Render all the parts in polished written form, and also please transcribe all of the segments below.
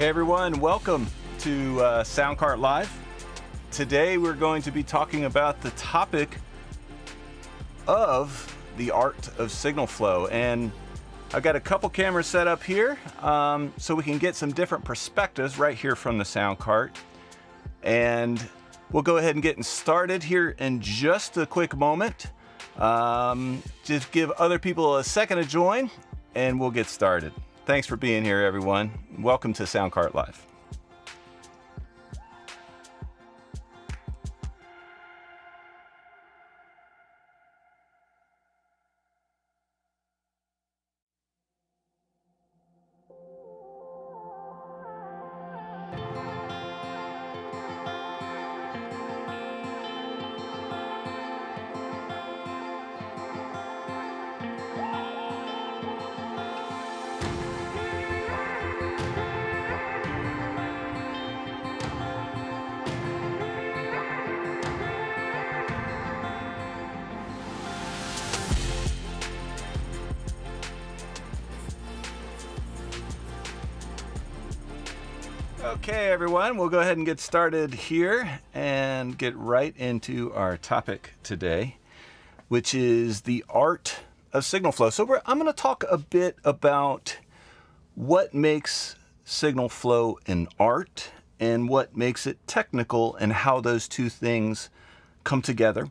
Hey everyone, welcome to Soundcart Live. Today we're going to be talking about the topic of the art of signal flow. And I've got a couple cameras set up here so we can get some different perspectives right here from the Soundcart. And we'll go ahead and get started here in just a quick moment. Just give other people a second to join and we'll get started. Thanks for being here, everyone. Welcome to Soundcart Live. Okay, everyone, we'll go ahead and get started here and get right into our topic today, which is the art of signal flow. So I'm going to talk a bit about what makes signal flow an art and what makes it technical and how those two things come together.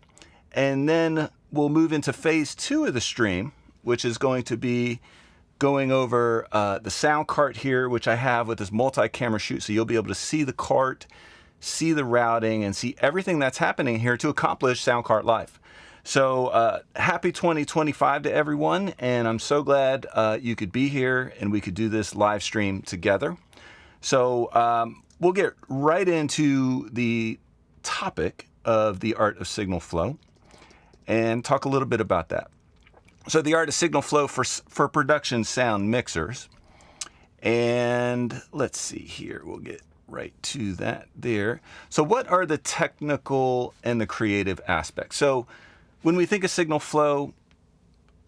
And then we'll move into phase 2 of the stream, which is going to be going over the sound cart here, which I have with this multi-camera shoot, so you'll be able to see the cart, see the routing, and see everything that's happening here to accomplish Soundcart Live. So happy 2025 to everyone, and I'm so glad you could be here and we could do this live stream together. So we'll get right into the topic of the art of signal flow and talk a little bit about that. So the art of signal flow for production sound mixers. And let's see here, we'll get right to that there. So what are the technical and the creative aspects? So when we think of signal flow,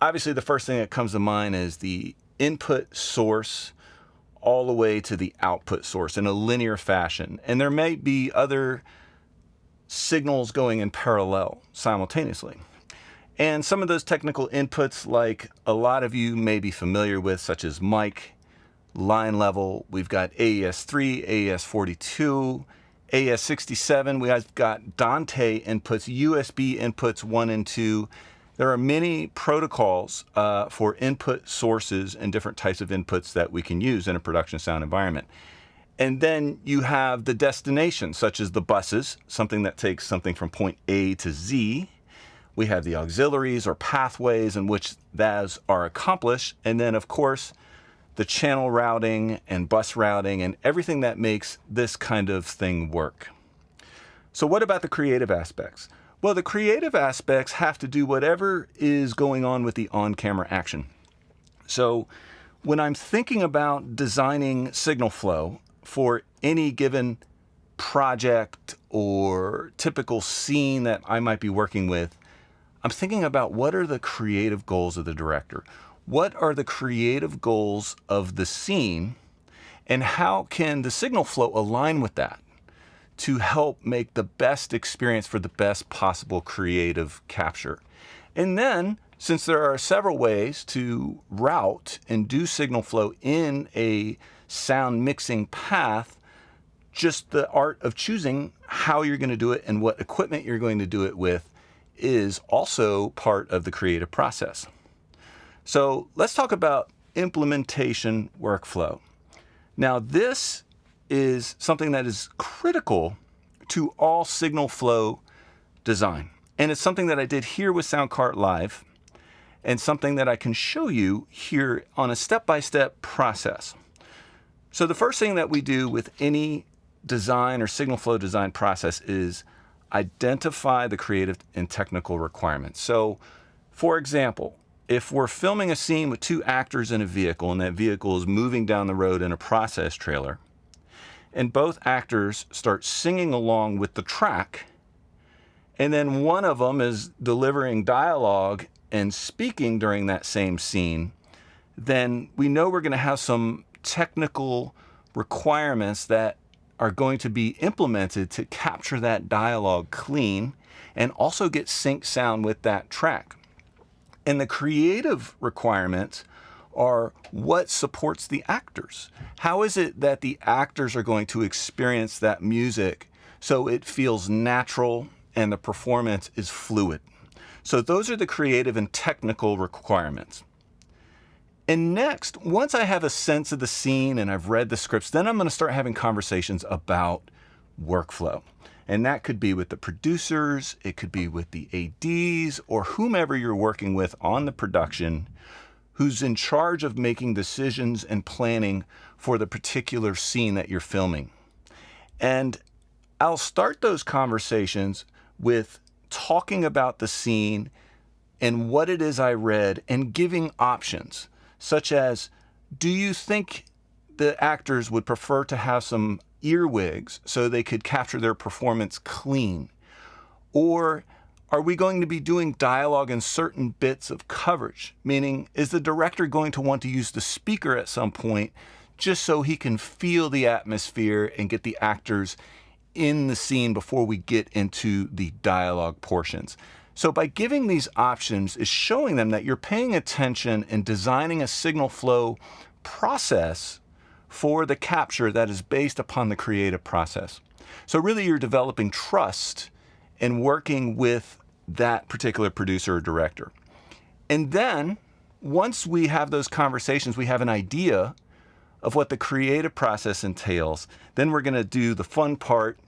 obviously the first thing that comes to mind is the input source all the way to the output source in a linear fashion. And there may be other signals going in parallel simultaneously. And some of those technical inputs, like a lot of you may be familiar with, such as mic, line level, we've got AES-3, AES-42, AES-67, we've got Dante inputs, USB inputs 1 and 2. There are many protocols for input sources and different types of inputs that we can use in a production sound environment. And then you have the destination, such as the buses, something that takes something from point A to Z. We have the auxiliaries or pathways in which those are accomplished. And then, of course, the channel routing and bus routing and everything that makes this kind of thing work. So what about the creative aspects? Well, the creative aspects have to do whatever is going on with the on-camera action. So when I'm thinking about designing signal flow for any given project or typical scene that I might be working with, I'm thinking about what are the creative goals of the director? What are the creative goals of the scene? And how can the signal flow align with that to help make the best experience for the best possible creative capture? And then, since there are several ways to route and do signal flow in a sound mixing path, just the art of choosing how you're going to do it and what equipment you're going to do it with is also part of the creative process. So let's talk about implementation workflow. Now, this is something that is critical to all signal flow design. And it's something that I did here with Soundcart Live and something that I can show you here on a step-by-step process. So the first thing that we do with any design or signal flow design process is identify the creative and technical requirements. So, for example, if we're filming a scene with 2 actors in a vehicle and that vehicle is moving down the road in a process trailer, and both actors start singing along with the track, and then one of them is delivering dialogue and speaking during that same scene, then we know we're going to have some technical requirements that are going to be implemented to capture that dialogue clean and also get sync sound with that track. And the creative requirements are what supports the actors. How is it that the actors are going to experience that music so it feels natural and the performance is fluid? So those are the creative and technical requirements. And next, once I have a sense of the scene and I've read the scripts, then I'm going to start having conversations about workflow. And that could be with the producers, it could be with the ADs, or whomever you're working with on the production who's in charge of making decisions and planning for the particular scene that you're filming. And I'll start those conversations with talking about the scene and what it is I read and giving options, such as, do you think the actors would prefer to have some earwigs so they could capture their performance clean? Or are we going to be doing dialogue in certain bits of coverage? Meaning, is the director going to want to use the speaker at some point just so he can feel the atmosphere and get the actors in the scene before we get into the dialogue portions? So by giving these options is showing them that you're paying attention and designing a signal flow process for the capture that is based upon the creative process. So really you're developing trust and working with that particular producer or director. And then once we have those conversations, we have an idea of what the creative process entails. Then we're going to do the fun part,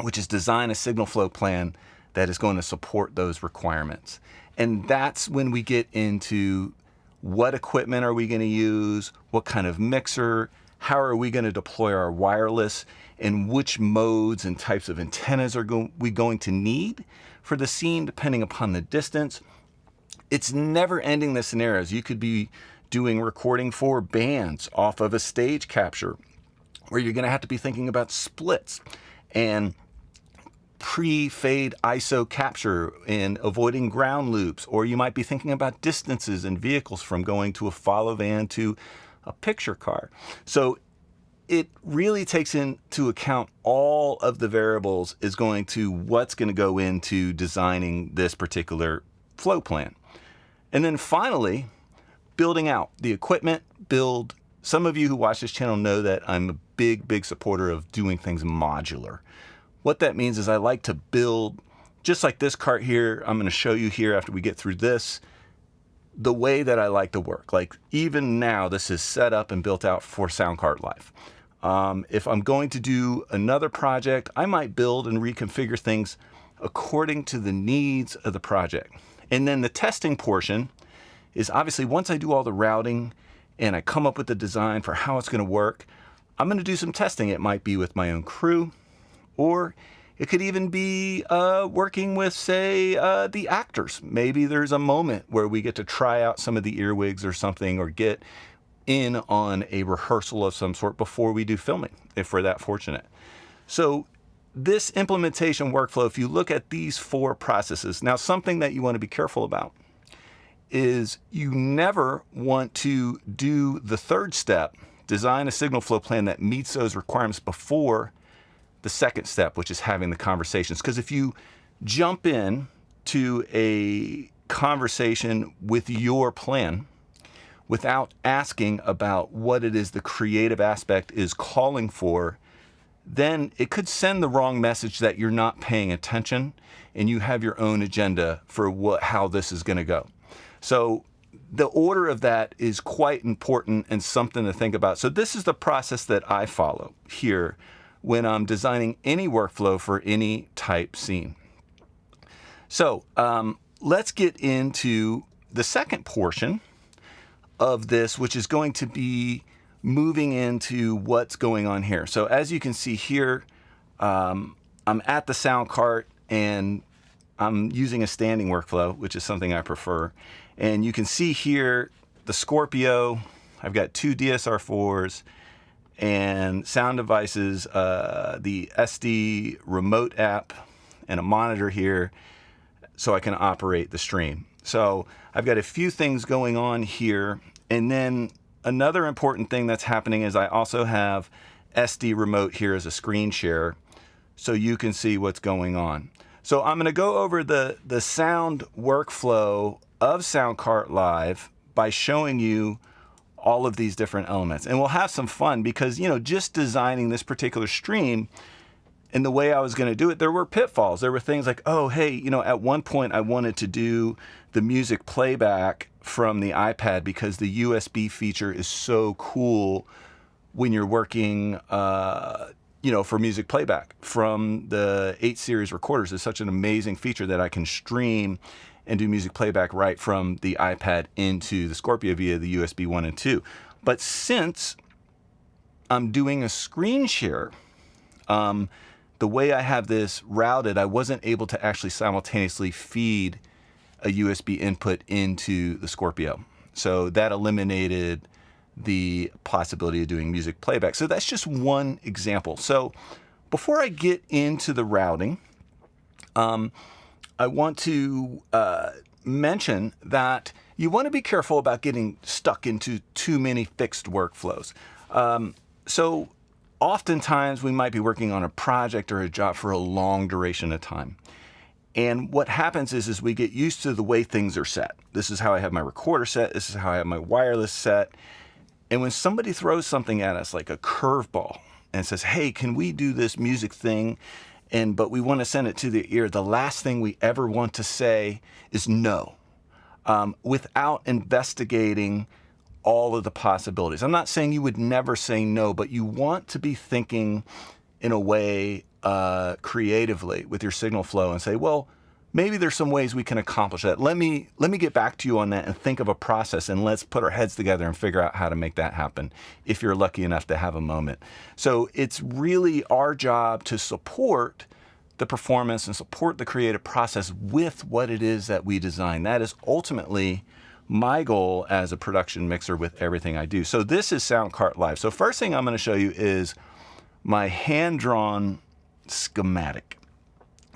which is design a signal flow plan that is going to support those requirements. And that's when we get into what equipment are we going to use, what kind of mixer, how are we going to deploy our wireless, and which modes and types of antennas are we going to need for the scene depending upon the distance. It's never ending the scenarios. You could be doing recording for bands off of a stage capture where you're going to have to be thinking about splits and pre-fade ISO capture and avoiding ground loops, or you might be thinking about distances and vehicles from going to a follow van to a picture car. So it really takes into account all of the variables is going to what's going to go into designing this particular flow plan. And then finally, building out the equipment build. Some of you who watch this channel know that I'm a big supporter of doing things modular. What that means is I like to build, just like this cart here, I'm going to show you here after we get through this, the way that I like to work. Like even now, this is set up and built out for SoundCart Live. If I'm going to do another project, I might build and reconfigure things according to the needs of the project. And then the testing portion is obviously once I do all the routing and I come up with the design for how it's going to work, I'm going to do some testing. It might be with my own crew, or it could even be working with, say, the actors. Maybe there's a moment where we get to try out some of the earwigs or something, or get in on a rehearsal of some sort before we do filming, if we're that fortunate. So this implementation workflow, if you look at these four processes, now something that you want to be careful about is you never want to do the third step, design a signal flow plan that meets those requirements before the second step, which is having the conversations. Because if you jump in to a conversation with your plan without asking about what it is the creative aspect is calling for, then it could send the wrong message that you're not paying attention and you have your own agenda for how this is going to go. So the order of that is quite important and something to think about. So this is the process that I follow here when I'm designing any workflow for any type scene. So let's get into the second portion of this, which is going to be moving into what's going on here. So as you can see here, I'm at the sound cart and I'm using a standing workflow, which is something I prefer. And you can see here the Scorpio. I've got two DSR4s and sound devices, the SD remote app, and a monitor here so I can operate the stream. So I've got a few things going on here. And then another important thing that's happening is I also have SD remote here as a screen share so you can see what's going on. So I'm going to go over the sound workflow of SoundCart Live by showing you all of these different elements. And we'll have some fun because, just designing this particular stream and the way I was going to do it, there were pitfalls. There were things like, oh, hey, at one point I wanted to do the music playback from the iPad because the USB feature is so cool when you're working, for music playback from the 8 series recorders. It's such an amazing feature that I can stream and do music playback right from the iPad into the Scorpio via the USB 1 and 2. But since I'm doing a screen share, the way I have this routed, I wasn't able to actually simultaneously feed a USB input into the Scorpio. So that eliminated the possibility of doing music playback. So that's just one example. So before I get into the routing, I want to mention that you want to be careful about getting stuck into too many fixed workflows. So oftentimes we might be working on a project or a job for a long duration of time. And what happens is we get used to the way things are set. This is how I have my recorder set. This is how I have my wireless set. And when somebody throws something at us like a curveball and says, hey, can we do this music thing? But we want to send it to the ear. The last thing we ever want to say is no, without investigating all of the possibilities. I'm not saying you would never say no, but you want to be thinking in a way creatively with your signal flow and say, well, maybe there's some ways we can accomplish that. Let me get back to you on that and think of a process, and let's put our heads together and figure out how to make that happen if you're lucky enough to have a moment. So it's really our job to support the performance and support the creative process with what it is that we design. That is ultimately my goal as a production mixer with everything I do. So this is SoundCart Live. So first thing I'm going to show you is my hand-drawn schematic.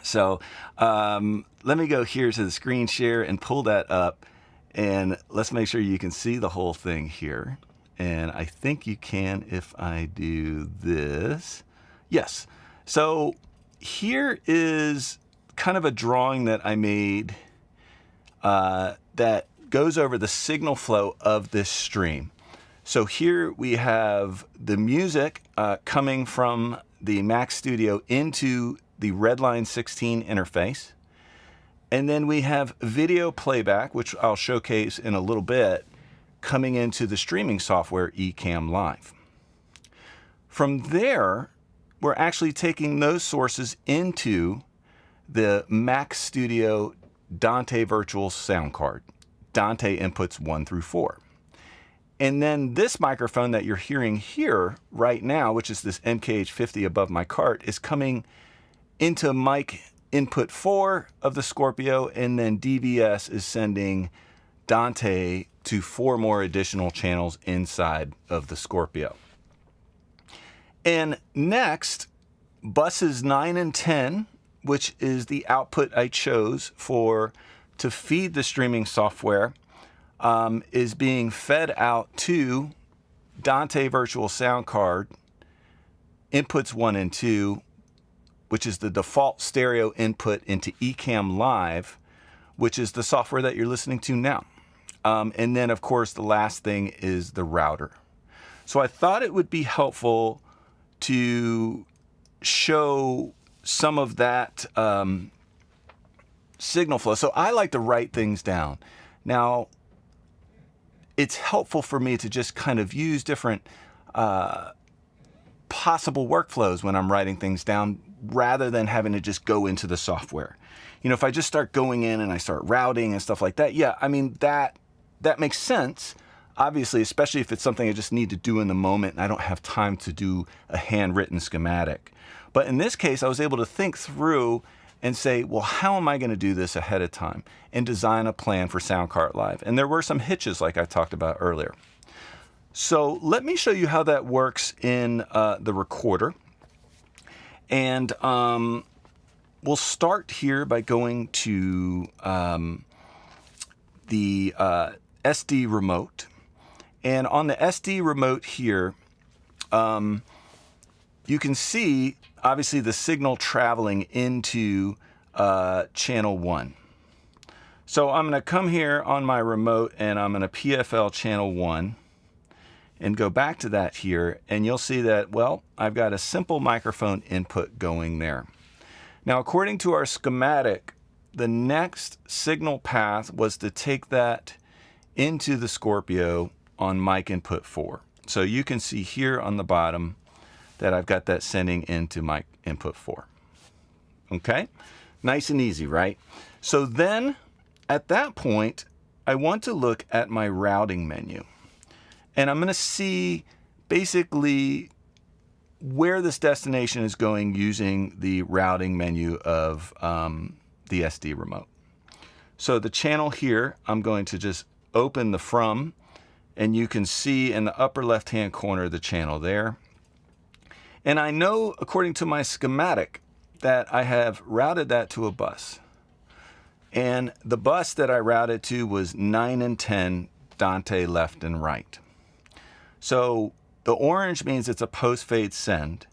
So let me go here to the screen share and pull that up, and let's make sure you can see the whole thing here. And I think you can if I do this. Yes. So here is kind of a drawing that I made that goes over the signal flow of this stream. So here we have the music coming from the Mac Studio into the Redline 16 interface. And then we have video playback, which I'll showcase in a little bit, coming into the streaming software Ecamm Live. From there, we're actually taking those sources into the Mac Studio Dante Virtual Sound Card, Dante inputs 1 through 4. And then this microphone that you're hearing here right now, which is this MKH50 above my cart, is coming into mic input 4 of the Scorpio, and then DVS is sending Dante to 4 more additional channels inside of the Scorpio. And next, buses 9 and 10, which is the output I chose to feed the streaming software, is being fed out to Dante Virtual Sound Card, inputs 1 and 2, which is the default stereo input into Ecamm Live, which is the software that you're listening to now. And then, of course, the last thing is the router. So I thought it would be helpful to show some of that signal flow. So I like to write things down. Now, it's helpful for me to just kind of use different possible workflows when I'm writing things down rather than having to just go into the software. If I just start going in and I start routing and stuff like that, yeah, I mean, that makes sense, obviously, especially if it's something I just need to do in the moment and I don't have time to do a handwritten schematic. But in this case, I was able to think through and say, well, how am I going to do this ahead of time and design a plan for SoundCart Live? And there were some hitches like I talked about earlier. So let me show you how that works in the recorder. And we'll start here by going to the SD remote. And on the SD remote here, you can see, obviously, the signal traveling into channel 1. So I'm going to come here on my remote and I'm going to PFL channel 1 and go back to that here, and you'll see that, well, I've got a simple microphone input going there. Now, according to our schematic, the next signal path was to take that into the Scorpio on mic input 4. So you can see here on the bottom that I've got that sending into mic input 4. Okay? Nice and easy, right? So then, at that point, I want to look at my routing menu. And I'm going to see basically where this destination is going using the routing menu of the SD remote. So the channel here, I'm going to just open the from, and you can see in the upper left-hand corner the channel there. And I know, according to my schematic, that I have routed that to a bus. And the bus that I routed to was 9 and 10, Dante left and right. So the orange means it's a post-fade send.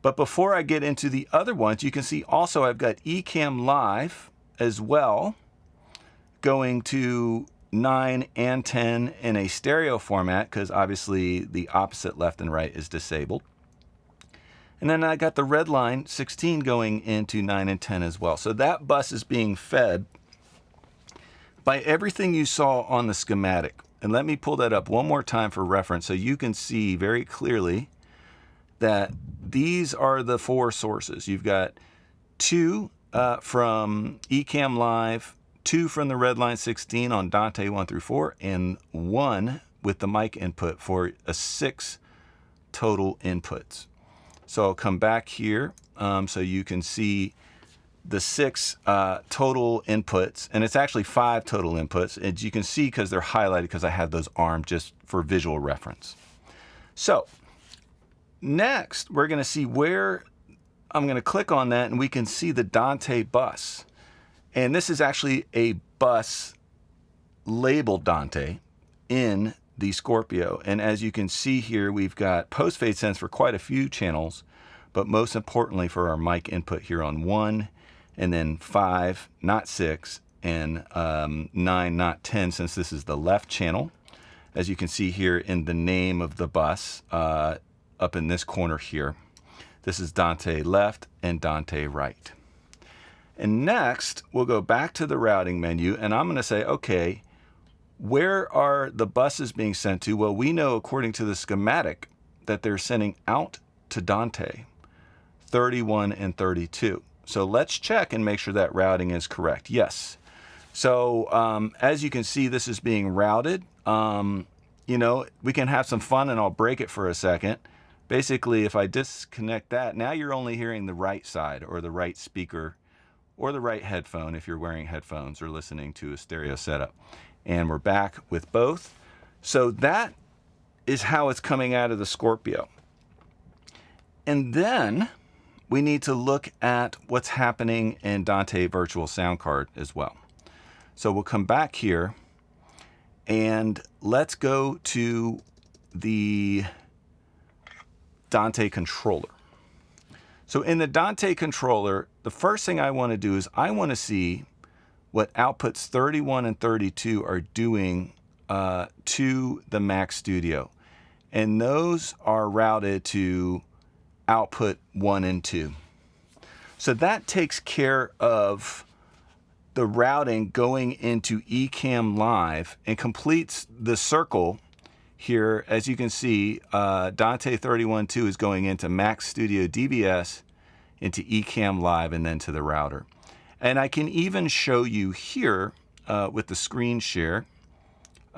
But before I get into the other ones, you can see also I've got Ecamm Live as well, going to 9 and 10 in a stereo format, because obviously the opposite left and right is disabled. And then I got the Redline 16 going into 9 and 10 as well. So that bus is being fed by everything you saw on the schematic. And let me pull that up one more time for reference so you can see very clearly that these are the 4 sources. You've got 2 from Ecamm Live, 2 from the Redline 16 on Dante 1 through 4, and 1 with the mic input for a 6 total inputs. So I'll come back here so you can see the 6 total inputs, and it's actually 5 total inputs, as you can see because they're highlighted because I have those armed just for visual reference. So next, we're going to see where I'm going to click on that, and we can see the Dante bus. And this is actually a bus labeled Dante in the Scorpio. And as you can see here, we've got post-fade sends for quite a few channels, but most importantly for our mic input here on 1, and then 5, not 6, and 9, not 10, since this is the left channel. As you can see here in the name of the bus, up in this corner here, this is Dante left and Dante right. And next, we'll go back to the routing menu, and I'm going to say, okay, where are the buses being sent to? Well, we know, according to the schematic, that they're sending out to Dante 31 and 32. So let's check and make sure that routing is correct. Yes. So as you can see, this is being routed. You know, we can have some fun, and I'll break it for a second. Basically, if I disconnect that, now you're only hearing the right side, or the right speaker, or the right headphone if you're wearing headphones or listening to a stereo setup. And we're back with both. So that is how it's coming out of the Scorpio. And then we need to look at what's happening in Dante Virtual Sound Card as well. So we'll come back here, and let's go to the Dante controller. So in the Dante controller, the first thing I want to do is I want to see what outputs 31 and 32 are doing to the Mac Studio. And those are routed to output 1 and 2. So that takes care of the routing going into Ecamm Live and completes the circle here. As you can see, Dante 31.2 is going into Mac Studio DBS, into Ecamm Live, and then to the router. And I can even show you here with the screen share.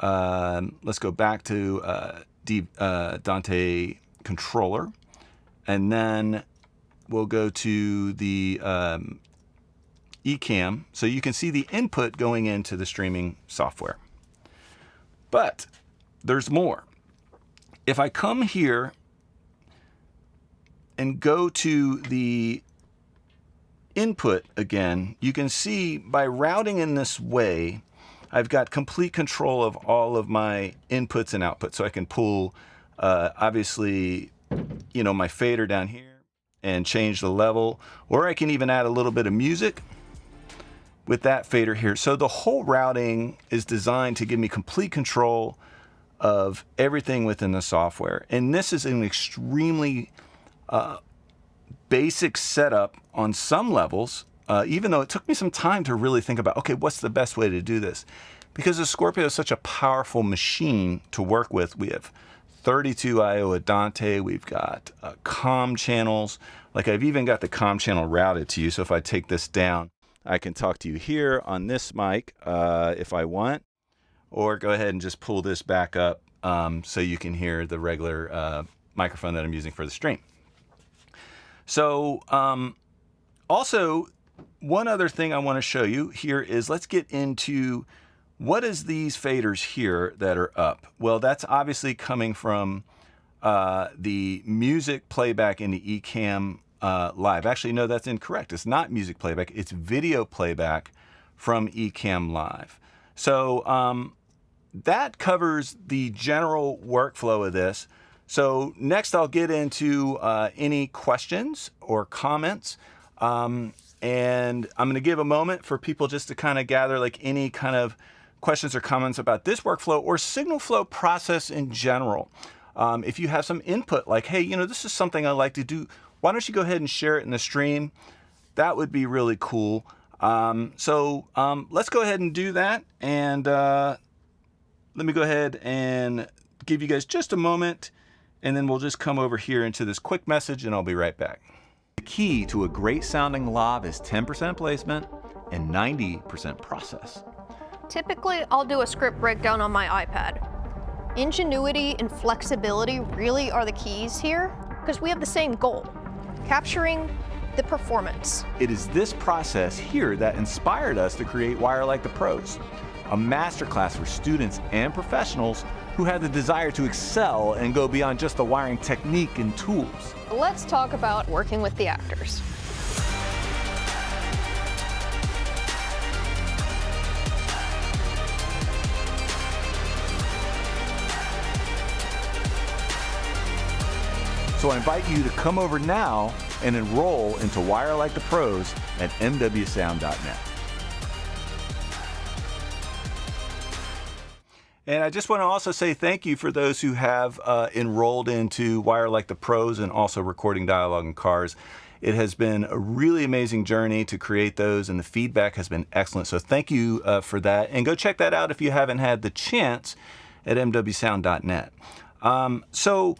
Let's go back to Dante controller, and then we'll go to the Ecamm, so you can see the input going into the streaming software. But there's more. If I come here and go to the input again, you can see by routing in this way, I've got complete control of all of my inputs and outputs. So I can pull, obviously, my fader down here and change the level, or I can even add a little bit of music with that fader here. So the whole routing is designed to give me complete control of everything within the software. And this is an extremely basic setup on some levels, even though it took me some time to really think about, okay, what's the best way to do this? Because the Scorpio is such a powerful machine to work with. We have 32 I/O Dante, we've got comm channels. Like I've even got the comm channel routed to you. So if I take this down, I can talk to you here on this mic if I want, or go ahead and just pull this back up so you can hear the regular microphone that I'm using for the stream. So also, one other thing I want to show you here is, let's get into what is these faders here that are up. Well, that's obviously coming from the music playback in the Ecamm Live. Actually, no, that's incorrect. It's not music playback. It's video playback from Ecamm Live. So that covers the general workflow of this. So next I'll get into any questions or comments. And I'm going to give a moment for people just to kind of gather like any kind of questions or comments about this workflow or signal flow process in general. If you have some input like, hey, this is something I like to do, why don't you go ahead and share it in the stream? That would be really cool. So let's go ahead and do that. And let me go ahead and give you guys just a moment, and then we'll just come over here into this quick message and I'll be right back. The key to a great sounding lav is 10% placement and 90% process. Typically, I'll do a script breakdown on my iPad. Ingenuity and flexibility really are the keys here, because we have the same goal, capturing the performance. It is this process here that inspired us to create Wire Like the Pros, a masterclass for students and professionals who have the desire to excel and go beyond just the wiring technique and tools. Let's talk about working with the actors. So I invite you to come over now and enroll into Wire Like the Pros at mwsound.net. And I just want to also say thank you for those who have enrolled into Wire Like the Pros and also Recording Dialogue in Cars. It has been a really amazing journey to create those, and the feedback has been excellent. So thank you for that. And go check that out if you haven't had the chance at mwsound.net. So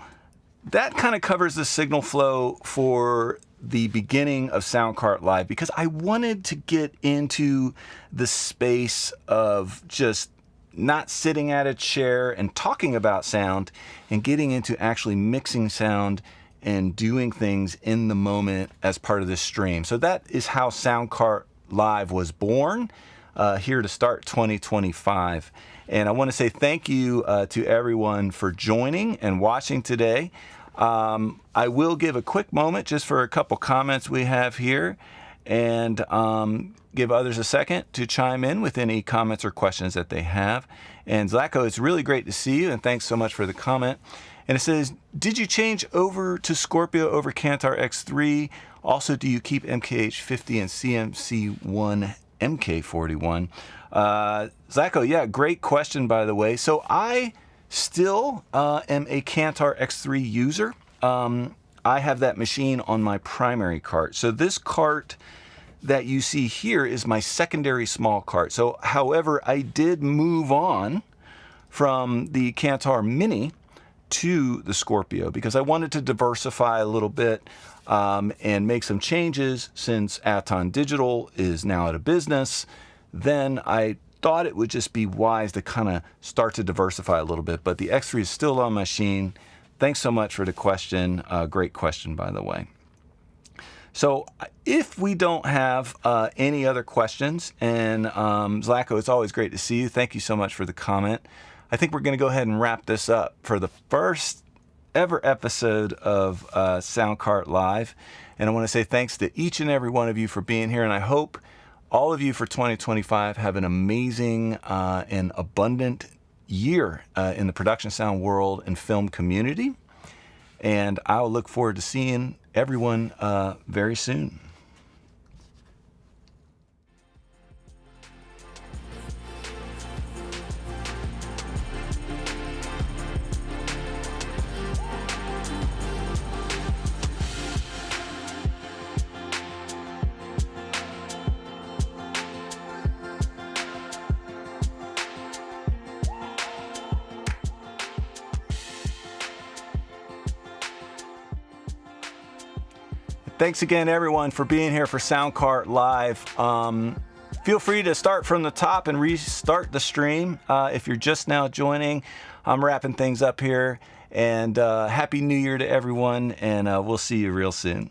that kind of covers the signal flow for the beginning of SoundCart Live, because I wanted to get into the space of just not sitting at a chair and talking about sound and getting into actually mixing sound and doing things in the moment as part of this stream. So that is how SoundCart Live was born here to start 2025. And I want to say thank you to everyone for joining and watching today. I will give a quick moment just for a couple comments we have here, and give others a second to chime in with any comments or questions that they have. And Zlako, it's really great to see you, and thanks so much for the comment. And it says, did you change over to Scorpio over Kantar X3? Also, do you keep MKH50 and CMC1 MK41? Zlako, yeah, great question, by the way. So I still am a Kantar X3 user. I have that machine on my primary cart. So this cart that you see here is my secondary small cart. So, however, I did move on from the Kantar Mini to the Scorpio because I wanted to diversify a little bit and make some changes since Aton Digital is now out of business. Then I thought it would just be wise to kind of start to diversify a little bit, but the X3 is still on my machine. Thanks so much for the question. Great question, by the way. So if we don't have any other questions, and Zlako, it's always great to see you. Thank you so much for the comment. I think we're going to go ahead and wrap this up for the first ever episode of SoundCart Live. And I want to say thanks to each and every one of you for being here, and I hope all of you for 2025 have an amazing and abundant year in the production sound world and film community. And I'll look forward to seeing everyone very soon. Thanks again, everyone, for being here for Soundcart Live. Feel free to start from the top and restart the stream if you're just now joining. I'm wrapping things up here. And Happy New Year to everyone, and we'll see you real soon.